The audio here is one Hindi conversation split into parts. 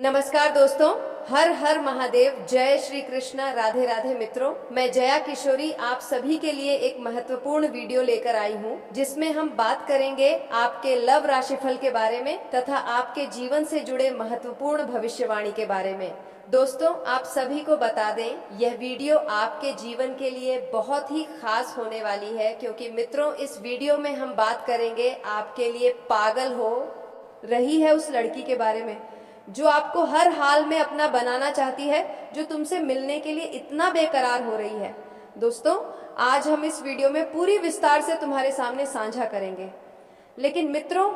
नमस्कार दोस्तों, हर हर महादेव। जय श्री कृष्ण। राधे राधे मित्रों, मैं जया किशोरी आप सभी के लिए एक महत्वपूर्ण वीडियो लेकर आई हूं, जिसमें हम बात करेंगे आपके लव राशिफल के बारे में तथा आपके जीवन से जुड़े महत्वपूर्ण भविष्यवाणी के बारे में। दोस्तों, आप सभी को बता दें, यह वीडियो आपके जीवन के लिए बहुत ही खास होने वाली है, क्योंकि मित्रों इस वीडियो में हम बात करेंगे आपके लिए पागल हो रही है उस लड़की के बारे में जो आपको हर हाल में अपना बनाना चाहती है, जो तुमसे मिलने के लिए इतना बेकरार हो रही है। दोस्तों, आज हम इस वीडियो में पूरी विस्तार से तुम्हारे सामने साझा करेंगे। लेकिन मित्रों,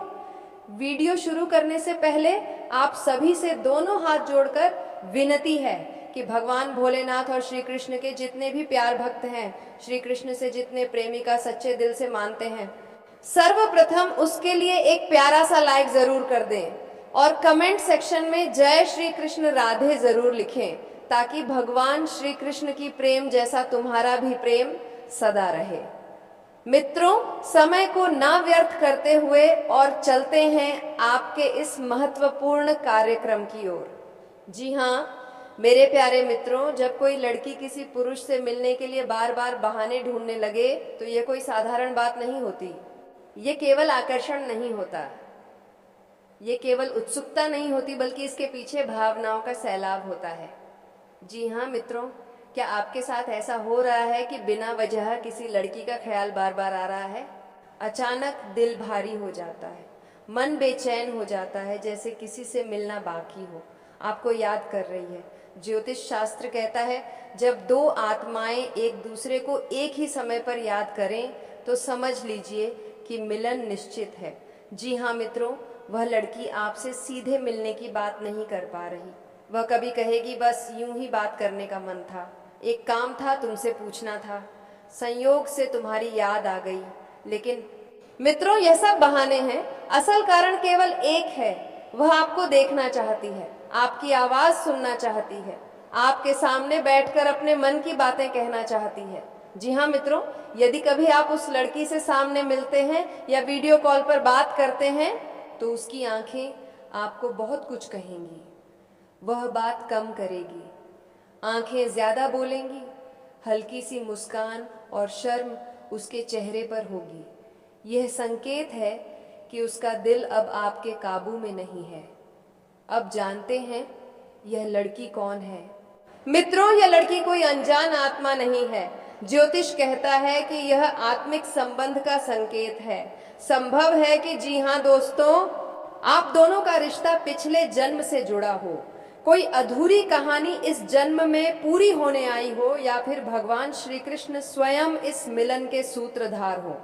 वीडियो शुरू करने से पहले आप सभी से दोनों हाथ जोड़कर विनती है कि भगवान भोलेनाथ और श्री कृष्ण के जितने भी प्यार भक्त हैं, श्री कृष्ण से जितने प्रेमिका सच्चे दिल से मानते हैं, सर्वप्रथम उसके लिए एक प्यारा सा लाइक जरूर कर दें और कमेंट सेक्शन में जय श्री कृष्ण राधे जरूर लिखें, ताकि भगवान श्री कृष्ण की प्रेम जैसा तुम्हारा भी प्रेम सदा रहे। मित्रों, समय को ना व्यर्थ करते हुए और चलते हैं आपके इस महत्वपूर्ण कार्यक्रम की ओर। जी हाँ मेरे प्यारे मित्रों, जब कोई लड़की किसी पुरुष से मिलने के लिए बार बार बहाने ढूंढने लगे तो ये कोई साधारण बात नहीं होती। ये केवल आकर्षण नहीं होता, ये केवल उत्सुकता नहीं होती, बल्कि इसके पीछे भावनाओं का सैलाब होता है। जी हाँ मित्रों, क्या आपके साथ ऐसा हो रहा है कि बिना वजह किसी लड़की का ख्याल बार बार आ रहा है? अचानक दिल भारी हो जाता है, मन बेचैन हो जाता है, जैसे किसी से मिलना बाकी हो, आपको याद कर रही है। ज्योतिष शास्त्र कहता है, जब दो आत्माएं एक दूसरे को एक ही समय पर याद करें तो समझ लीजिए कि मिलन निश्चित है। जी हाँ मित्रों, वह लड़की आपसे सीधे मिलने की बात नहीं कर पा रही। वह कभी कहेगी बस यूं ही बात करने का मन था, एक काम था, तुमसे पूछना था, संयोग से तुम्हारी याद आ गई। लेकिन मित्रों, यह सब बहाने हैं। असल कारण केवल एक है, वह आपको देखना चाहती है, आपकी आवाज सुनना चाहती है, आपके सामने बैठकर अपने मन की बातें कहना चाहती है। जी हाँ मित्रों, यदि कभी आप उस लड़की से सामने मिलते हैं या वीडियो कॉल पर बात करते हैं तो उसकी आंखें आपको बहुत कुछ कहेंगी, वह बात कम करेगी, आंखें ज्यादा बोलेंगी, हल्की सी मुस्कान और शर्म उसके चेहरे पर होगी। यह संकेत है कि उसका दिल अब आपके काबू में नहीं है। अब जानते हैं यह लड़की कौन है? मित्रों, यह लड़की कोई अनजान आत्मा नहीं है। ज्योतिष कहता है कि यह आत्मिक संबंध का संकेत है। संभव है कि जी हाँ दोस्तों, आप दोनों का रिश्ता पिछले जन्म से जुड़ा हो, कोई अधूरी कहानी इस जन्म में पूरी होने आई हो, या फिर भगवान श्री कृष्ण स्वयं इस मिलन के सूत्रधार हो।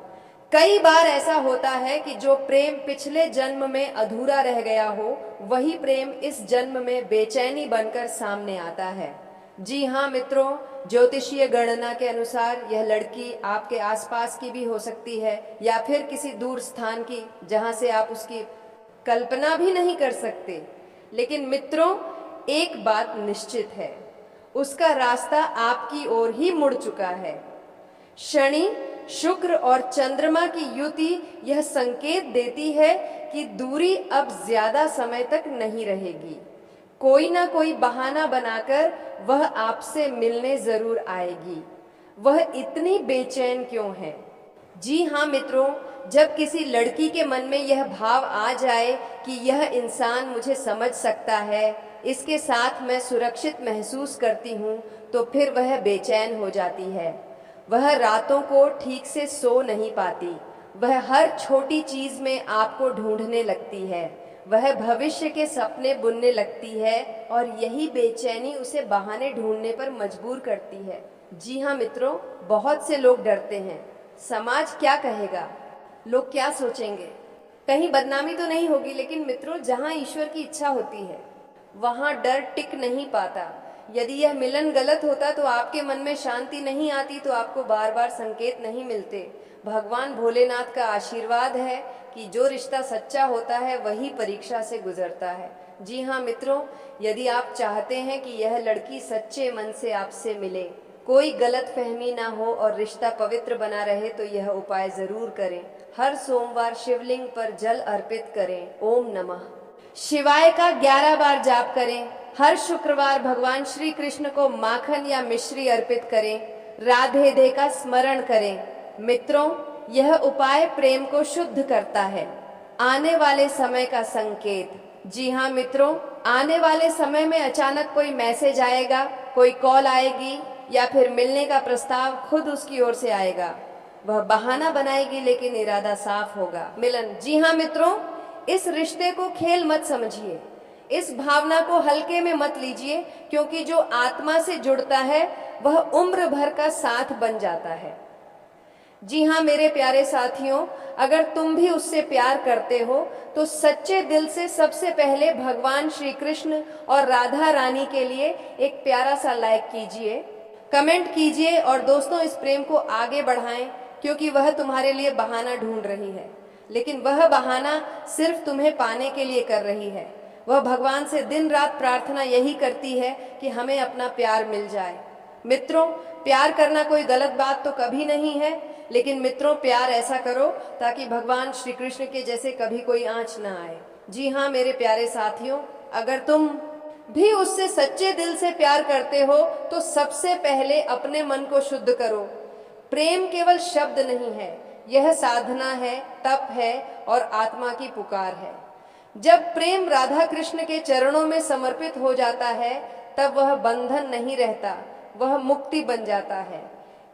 कई बार ऐसा होता है कि जो प्रेम पिछले जन्म में अधूरा रह गया हो, वही प्रेम इस जन्म में बेचैनी बनकर सामने आता है। जी हाँ मित्रों, ज्योतिषीय गणना के अनुसार यह लड़की आपके आसपास की भी हो सकती है, या फिर किसी दूर स्थान की, जहां से आप उसकी कल्पना भी नहीं कर सकते। लेकिन मित्रों, एक बात निश्चित है, उसका रास्ता आपकी ओर ही मुड़ चुका है। शनि, शुक्र और चंद्रमा की युति यह संकेत देती है कि दूरी अब ज्यादा समय तक नहीं रहेगी। कोई ना कोई बहाना बनाकर वह आपसे मिलने जरूर आएगी। वह इतनी बेचैन क्यों है? जी हाँ मित्रों, जब किसी लड़की के मन में यह भाव आ जाए कि यह इंसान मुझे समझ सकता है, इसके साथ मैं सुरक्षित महसूस करती हूँ, तो फिर वह बेचैन हो जाती है। वह रातों को ठीक से सो नहीं पाती, वह हर छोटी चीज में आपको ढूंढने लगती है, वह भविष्य के सपने बुनने लगती है, और यही बेचैनी उसे बहाने ढूंढने पर मजबूर करती है। जी हाँ मित्रों, बहुत से लोग डरते हैं, समाज क्या कहेगा, लोग क्या सोचेंगे, कहीं बदनामी तो नहीं होगी। लेकिन मित्रों, जहाँ ईश्वर की इच्छा होती है वहाँ डर टिक नहीं पाता। यदि यह मिलन गलत होता तो आपके मन में शांति नहीं आती, तो आपको बार बार संकेत नहीं मिलते। भगवान भोलेनाथ का आशीर्वाद है कि जो रिश्ता सच्चा होता है वही परीक्षा से गुजरता है। जी हाँ मित्रों, यदि आप चाहते हैं कि यह लड़की सच्चे मन से आपसे मिले, कोई गलत फहमी ना हो और रिश्ता पवित्र बना रहे, तो यह उपाय जरूर करें। हर सोमवार शिवलिंग पर जल अर्पित करें। ओम नमः। शिवाय का 11 बार जाप करें। हर शुक्रवार भगवान श्री कृष्ण को माखन या मिश्री अर्पित करें। राधे दे का स्मरण करें। मित्रों, यह उपाय प्रेम को शुद्ध करता है। आने वाले समय का संकेत। जी हाँ मित्रों, आने वाले समय में अचानक कोई मैसेज आएगा, कोई कॉल आएगी या फिर मिलने का प्रस्ताव खुद उसकी ओर से आएगा। वह बहाना बनाएगी लेकिन इरादा साफ होगा, मिलन। जी हाँ मित्रों, इस रिश्ते को खेल मत समझिए, इस भावना को हल्के में मत लीजिए, क्योंकि जो आत्मा से जुड़ता है वह उम्र भर का साथ बन जाता है। जी हाँ मेरे प्यारे साथियों, अगर तुम भी उससे प्यार करते हो तो सच्चे दिल से सबसे पहले भगवान श्री कृष्ण और राधा रानी के लिए एक प्यारा सा लाइक कीजिए, कमेंट कीजिए और दोस्तों इस प्रेम को आगे बढ़ाएं, क्योंकि वह तुम्हारे लिए बहाना ढूंढ रही है, लेकिन वह बहाना सिर्फ तुम्हें पाने के लिए कर रही है। वह भगवान से दिन रात प्रार्थना यही करती है कि हमें अपना प्यार मिल जाए। मित्रों, प्यार करना कोई गलत बात तो कभी नहीं है, लेकिन मित्रों प्यार ऐसा करो ताकि भगवान श्री कृष्ण के जैसे कभी कोई आंच ना आए। जी हाँ मेरे प्यारे साथियों, अगर तुम भी उससे सच्चे दिल से प्यार करते हो तो सबसे पहले अपने मन को शुद्ध करो। प्रेम केवल शब्द नहीं है, यह साधना है, तप है और आत्मा की पुकार है। जब प्रेम राधा कृष्ण के चरणों में समर्पित हो जाता है तब वह बंधन नहीं रहता, वह मुक्ति बन जाता है।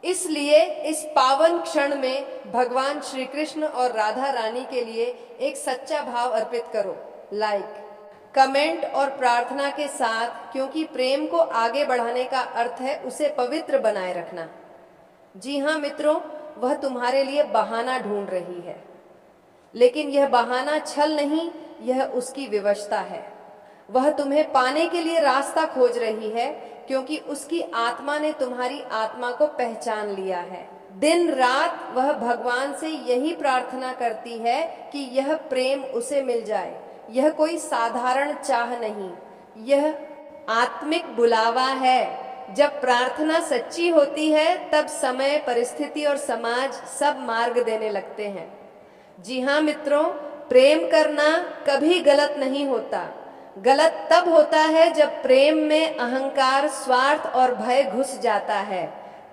इसलिए इस पावन क्षण में भगवान श्री कृष्ण और राधा रानी के लिए एक सच्चा भाव अर्पित करो, लाइक, कमेंट और प्रार्थना के साथ, क्योंकि प्रेम को आगे बढ़ाने का अर्थ है उसे पवित्र बनाए रखना। जी हाँ मित्रों, वह तुम्हारे लिए बहाना ढूंढ रही है, लेकिन यह बहाना छल नहीं, यह उसकी विवशता है। वह तुम्हें पाने के लिए रास्ता खोज रही है, क्योंकि उसकी आत्मा ने तुम्हारी आत्मा को पहचान लिया है। दिन रात वह भगवान से यही प्रार्थना करती है कि यह प्रेम उसे मिल जाए। यह कोई साधारण चाह नहीं, यह आत्मिक बुलावा है। जब प्रार्थना सच्ची होती है तब समय, परिस्थिति और समाज सब मार्ग देने लगते हैं। जी हाँ मित्रों, प्रेम करना कभी गलत नहीं होता। गलत तब होता है जब प्रेम में अहंकार, स्वार्थ और भय घुस जाता है।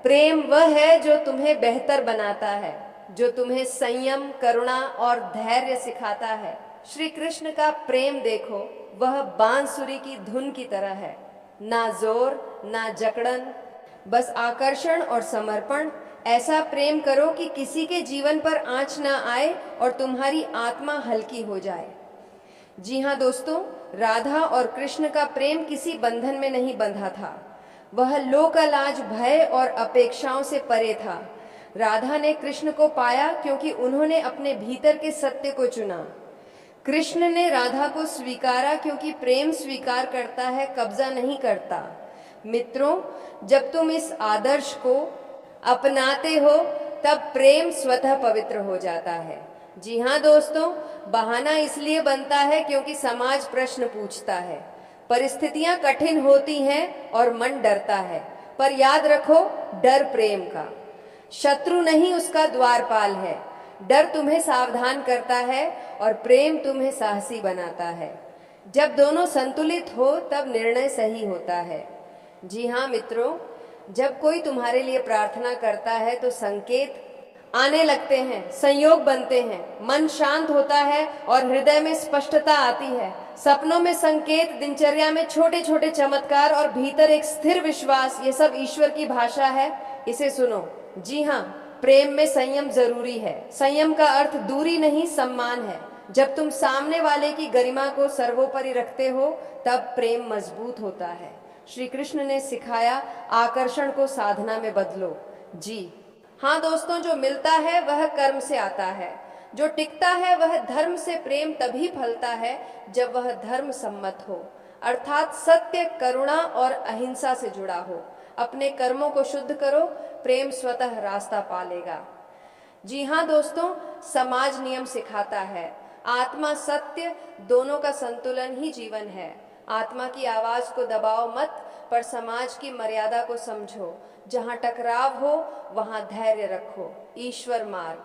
प्रेम वह है जो तुम्हें बेहतर बनाता है, जो तुम्हें संयम, करुणा और धैर्य सिखाता है। श्री कृष्ण का प्रेम देखो, वह बांसुरी की धुन की तरह है, ना जोर ना जकड़न, बस आकर्षण और समर्पण। ऐसा प्रेम करो कि किसी के जीवन पर आंच ना आए और तुम्हारी आत्मा हल्की हो जाए। जी हाँ दोस्तों, राधा और कृष्ण का प्रेम किसी बंधन में नहीं बंधा था, वह लोकलाज, भय और अपेक्षाओं से परे था। राधा ने कृष्ण को पाया क्योंकि उन्होंने अपने भीतर के सत्य को चुना। कृष्ण ने राधा को स्वीकारा क्योंकि प्रेम स्वीकार करता है, कब्जा नहीं करता। मित्रों, जब तुम इस आदर्श को अपनाते हो तब प्रेम स्वतः पवित्र हो जाता है। जी हाँ दोस्तों, बहाना इसलिए बनता है क्योंकि समाज प्रश्न पूछता है, परिस्थितियां कठिन होती हैं और मन डरता है। पर याद रखो, डर प्रेम का शत्रु नहीं, उसका द्वारपाल है। डर तुम्हें सावधान करता है और प्रेम तुम्हें साहसी बनाता है। जब दोनों संतुलित हो तब निर्णय सही होता है। जी हाँ मित्रों, जब कोई तुम्हारे लिए प्रार्थना करता है तो संकेत आने लगते हैं, संयोग बनते हैं, मन शांत होता है और हृदय में स्पष्टता आती है। सपनों में संकेत, दिनचर्या में छोटे छोटे चमत्कार और भीतर एक स्थिर विश्वास, ये सब ईश्वर की भाषा है, इसे सुनो। जी हाँ, प्रेम में संयम जरूरी है। संयम का अर्थ दूरी नहीं, सम्मान है। जब तुम सामने वाले की गरिमा को सर्वोपरि रखते हो तब प्रेम मजबूत होता है। श्री कृष्ण ने सिखाया, आकर्षण को साधना में बदलो। जी हाँ दोस्तों, जो मिलता है वह कर्म से आता है, जो टिकता है वह धर्म से। प्रेम तभी फलता है जब वह धर्म सम्मत हो, अर्थात सत्य, करुणा और अहिंसा से जुड़ा हो। अपने कर्मों को शुद्ध करो, प्रेम स्वतः रास्ता पालेगा। जी हाँ दोस्तों, समाज नियम सिखाता है, आत्मा, सत्य, दोनों का संतुलन ही जीवन है। आत्मा की आवाज को दबाओ मत, पर समाज की मर्यादा को समझो। जहाँ टकराव हो वहाँ धैर्य रखो, ईश्वर मार्ग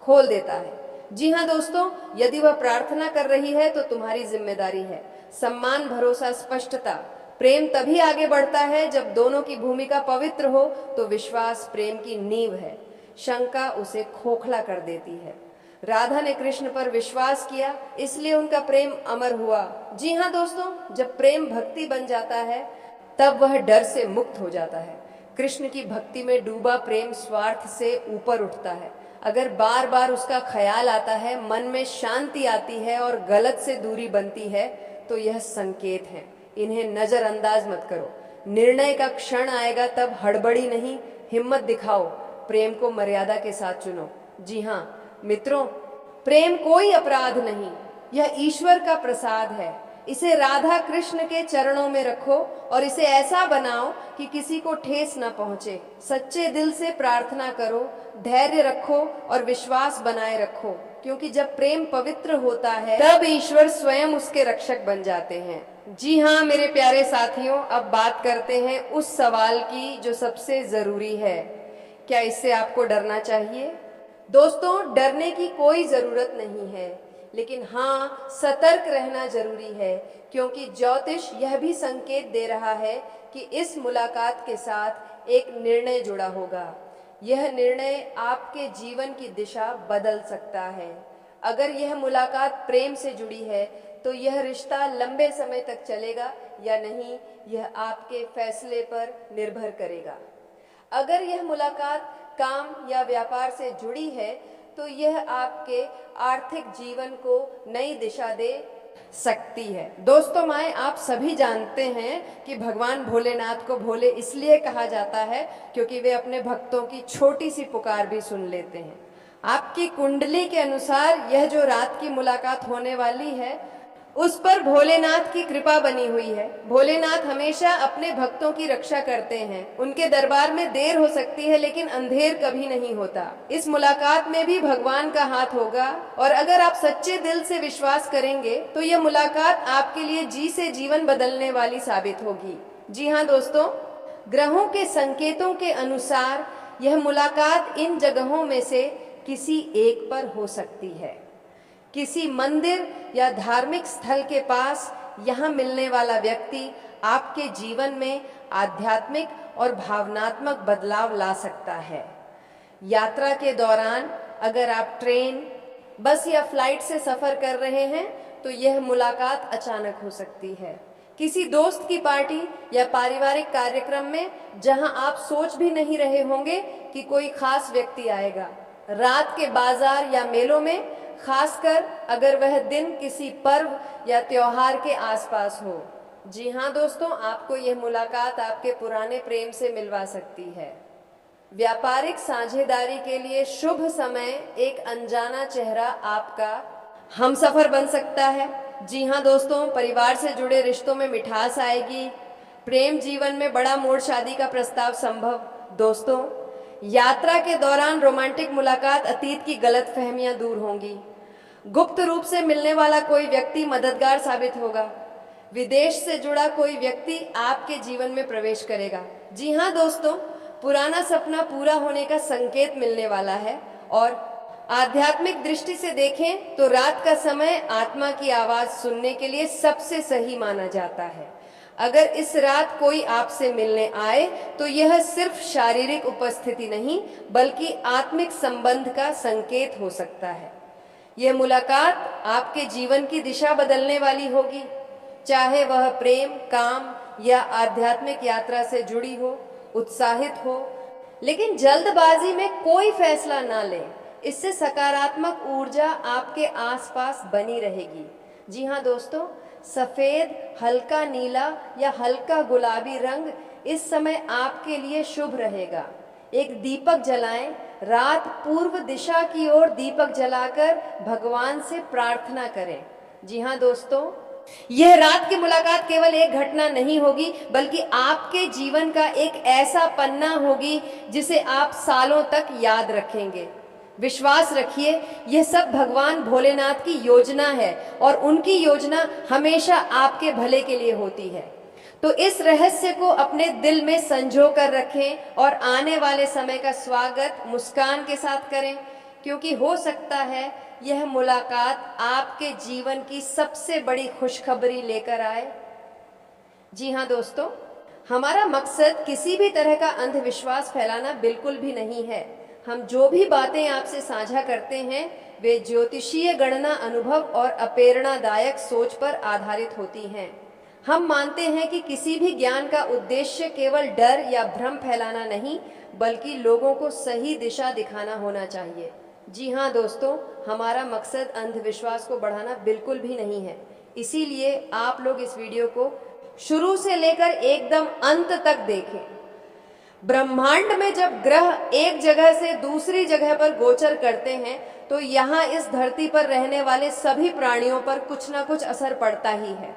खोल देता है। जी हाँ दोस्तों, यदि वह प्रार्थना कर रही है तो तुम्हारी जिम्मेदारी है। सम्मान, भरोसा, स्पष्टता। प्रेम तभी आगे बढ़ता है जब दोनों की भूमिका पवित्र हो, तो विश्वास प्रेम की नींव है। शंका उसे खोखला कर देती है। राधा ने कृष्ण पर विश्वास किया, इसलिए उनका प्रेम अमर हुआ। जी हाँ दोस्तों, जब प्रेम भक्ति बन जाता है तब वह डर से मुक्त हो जाता है। कृष्ण की भक्ति में डूबा प्रेम स्वार्थ से ऊपर उठता है। अगर बार बार उसका ख्याल आता है, मन में शांति आती है और गलत से दूरी बनती है, तो यह संकेत है। इन्हें नजरअंदाज मत करो। निर्णय का क्षण आएगा तब हड़बड़ी नहीं, हिम्मत दिखाओ। प्रेम को मर्यादा के साथ चुनो। जी हाँ मित्रों, प्रेम कोई अपराध नहीं, यह ईश्वर का प्रसाद है। इसे राधा कृष्ण के चरणों में रखो और इसे ऐसा बनाओ कि किसी को ठेस न पहुंचे। सच्चे दिल से प्रार्थना करो, धैर्य रखो और विश्वास बनाए रखो, क्योंकि जब प्रेम पवित्र होता है तब ईश्वर स्वयं उसके रक्षक बन जाते हैं। जी हाँ मेरे प्यारे साथियों, अब बात करते हैं उस सवाल की जो सबसे जरूरी है। क्या इससे आपको डरना चाहिए? दोस्तों, डरने की कोई जरूरत नहीं है, लेकिन हाँ सतर्क रहना जरूरी है, क्योंकि ज्योतिष यह भी संकेत दे रहा है कि इस मुलाकात के साथ एक निर्णय जुड़ा होगा। यह निर्णय आपके जीवन की दिशा बदल सकता है। अगर यह मुलाकात प्रेम से जुड़ी है तो यह रिश्ता लंबे समय तक चलेगा या नहीं, यह आपके फैसले पर निर्भर करेगा। अगर यह मुलाकात काम या व्यापार से जुड़ी है तो यह आपके आर्थिक जीवन को नई दिशा दे सकती है। दोस्तों माए, आप सभी जानते हैं कि भगवान भोलेनाथ को भोले इसलिए कहा जाता है क्योंकि वे अपने भक्तों की छोटी सी पुकार भी सुन लेते हैं। आपकी कुंडली के अनुसार यह जो रात की मुलाकात होने वाली है उस पर भोलेनाथ की कृपा बनी हुई है। भोलेनाथ हमेशा अपने भक्तों की रक्षा करते हैं। उनके दरबार में देर हो सकती है लेकिन अंधेर कभी नहीं होता। इस मुलाकात में भी भगवान का हाथ होगा और अगर आप सच्चे दिल से विश्वास करेंगे तो यह मुलाकात आपके लिए जी से जीवन बदलने वाली साबित होगी। जी हाँ दोस्तों, ग्रहों के संकेतों के अनुसार यह मुलाकात इन जगहों में से किसी एक पर हो सकती है। किसी मंदिर या धार्मिक स्थल के पास यहाँ मिलने वाला व्यक्ति आपके जीवन में आध्यात्मिक और भावनात्मक बदलाव ला सकता है। यात्रा के दौरान अगर आप ट्रेन, बस या फ्लाइट से सफर कर रहे हैं तो यह मुलाकात अचानक हो सकती है। किसी दोस्त की पार्टी या पारिवारिक कार्यक्रम में जहां आप सोच भी नहीं रहे होंगे कि कोई खास व्यक्ति आएगा। रात के बाजार या मेलों में, खासकर अगर वह दिन किसी पर्व या त्योहार के आसपास हो। जी हाँ दोस्तों, आपको यह मुलाकात आपके पुराने प्रेम से मिलवा सकती है। व्यापारिक साझेदारी के लिए शुभ समय एक अनजाना चेहरा आपका हमसफर बन सकता है। जी हाँ दोस्तों, परिवार से जुड़े रिश्तों में मिठास आएगी। प्रेम जीवन में बड़ा मोड़, शादी का प्रस्ताव संभव। दोस्तों, यात्रा के दौरान रोमांटिक मुलाकात, अतीत की गलतफहमियां दूर होंगी। गुप्त रूप से मिलने वाला कोई व्यक्ति मददगार साबित होगा। विदेश से जुड़ा कोई व्यक्ति आपके जीवन में प्रवेश करेगा। जी हाँ दोस्तों, पुराना सपना पूरा होने का संकेत मिलने वाला है। और आध्यात्मिक दृष्टि से देखें तो रात का समय आत्मा की आवाज सुनने के लिए सबसे सही माना जाता है। अगर इस रात कोई आपसे मिलने आए तो यह सिर्फ शारीरिक उपस्थिति नहीं बल्कि आत्मिक संबंध का संकेत हो सकता है। यह मुलाकात आपके जीवन की दिशा बदलने वाली होगी, चाहे वह प्रेम, काम या आध्यात्मिक यात्रा से जुड़ी हो। उत्साहित हो, लेकिन जल्दबाजी में कोई फैसला ना लें। इससे सकारात्मक ऊर्जा आपके आसपास बनी रहेगी। जी हाँ दोस्तों, सफेद, हल्का नीला या हल्का गुलाबी रंग इस समय आपके लिए शुभ रहेगा। एक दीपक जलाएं। रात पूर्व दिशा की ओर दीपक जलाकर भगवान से प्रार्थना करें। जी हाँ दोस्तों, यह रात की मुलाकात केवल एक घटना नहीं होगी बल्कि आपके जीवन का एक ऐसा पन्ना होगी जिसे आप सालों तक याद रखेंगे। विश्वास रखिए, यह सब भगवान भोलेनाथ की योजना है और उनकी योजना हमेशा आपके भले के लिए होती है। तो इस रहस्य को अपने दिल में संजो कर रखें और आने वाले समय का स्वागत मुस्कान के साथ करें, क्योंकि हो सकता है यह मुलाकात आपके जीवन की सबसे बड़ी खुशखबरी लेकर आए। जी हाँ दोस्तों, हमारा मकसद किसी भी तरह का अंधविश्वास फैलाना बिल्कुल भी नहीं है। हम जो भी बातें आपसे साझा करते हैं वे ज्योतिषीय गणना अनुभव और अप्रेरणादायक सोच पर आधारित होती हैं। हम मानते हैं कि किसी भी ज्ञान का उद्देश्य केवल डर या भ्रम फैलाना नहीं, बल्कि लोगों को सही दिशा दिखाना होना चाहिए। जी हाँ दोस्तों, हमारा मकसद अंधविश्वास को बढ़ाना बिल्कुल भी नहीं है। इसीलिए आप लोग इस वीडियो को शुरू से लेकर एकदम अंत तक देखें। ब्रह्मांड में जब ग्रह एक जगह से दूसरी जगह पर गोचर करते हैं तो यहाँ इस धरती पर रहने वाले सभी प्राणियों पर कुछ ना कुछ असर पड़ता ही है।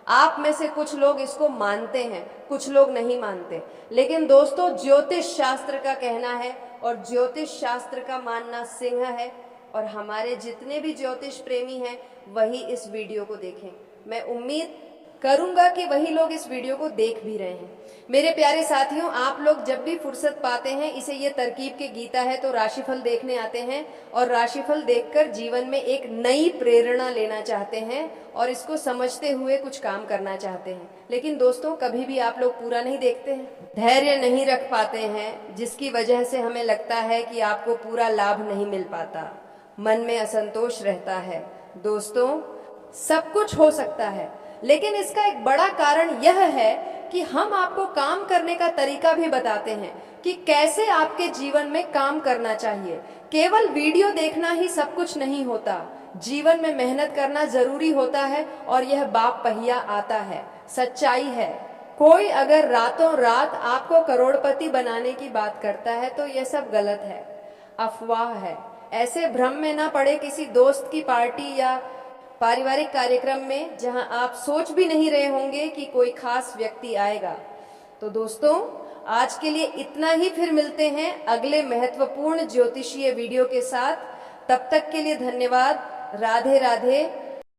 आप में से कुछ लोग इसको मानते हैं, कुछ लोग नहीं मानते, लेकिन दोस्तों ज्योतिष शास्त्र का कहना है और ज्योतिष शास्त्र का मानना सिंह है। और हमारे जितने भी ज्योतिष प्रेमी हैं वही इस वीडियो को देखें। मैं उम्मीद करूंगा कि वही लोग इस वीडियो को देख भी रहे हैं। मेरे प्यारे साथियों, आप लोग जब भी फुर्सत पाते हैं, इसे ये तरकीब के गीता है तो राशिफल देखने आते हैं और राशिफल देखकर जीवन में एक नई प्रेरणा लेना चाहते हैं और इसको समझते हुए कुछ काम करना चाहते हैं। लेकिन दोस्तों, कभी भी आप लोग पूरा नहीं देखते हैं, धैर्य नहीं रख पाते हैं, जिसकी वजह से हमें लगता है कि आपको पूरा लाभ नहीं मिल पाता, मन में असंतोष रहता है। दोस्तों, सब कुछ हो सकता है, लेकिन इसका एक बड़ा कारण यह है कि हम आपको काम करने का तरीका भी बताते हैं कि कैसे आपके जीवन में काम करना चाहिए। केवल वीडियो देखना ही सब कुछ नहीं होता, जीवन में मेहनत करना जरूरी होता है और यह बाप पहिया आता है, सच्चाई है। कोई अगर रातों रात आपको करोड़पति बनाने की बात करता है तो यह सब गलत है, अफवाह है। ऐसे भ्रम में ना पड़े किसी दोस्त की पार्टी या पारिवारिक कार्यक्रम में जहां आप सोच भी नहीं रहे होंगे कि कोई खास व्यक्ति आएगा। तो दोस्तों, आज के लिए इतना ही, फिर मिलते हैं अगले महत्वपूर्ण ज्योतिषीय वीडियो के साथ। तब तक के लिए धन्यवाद। राधे राधे।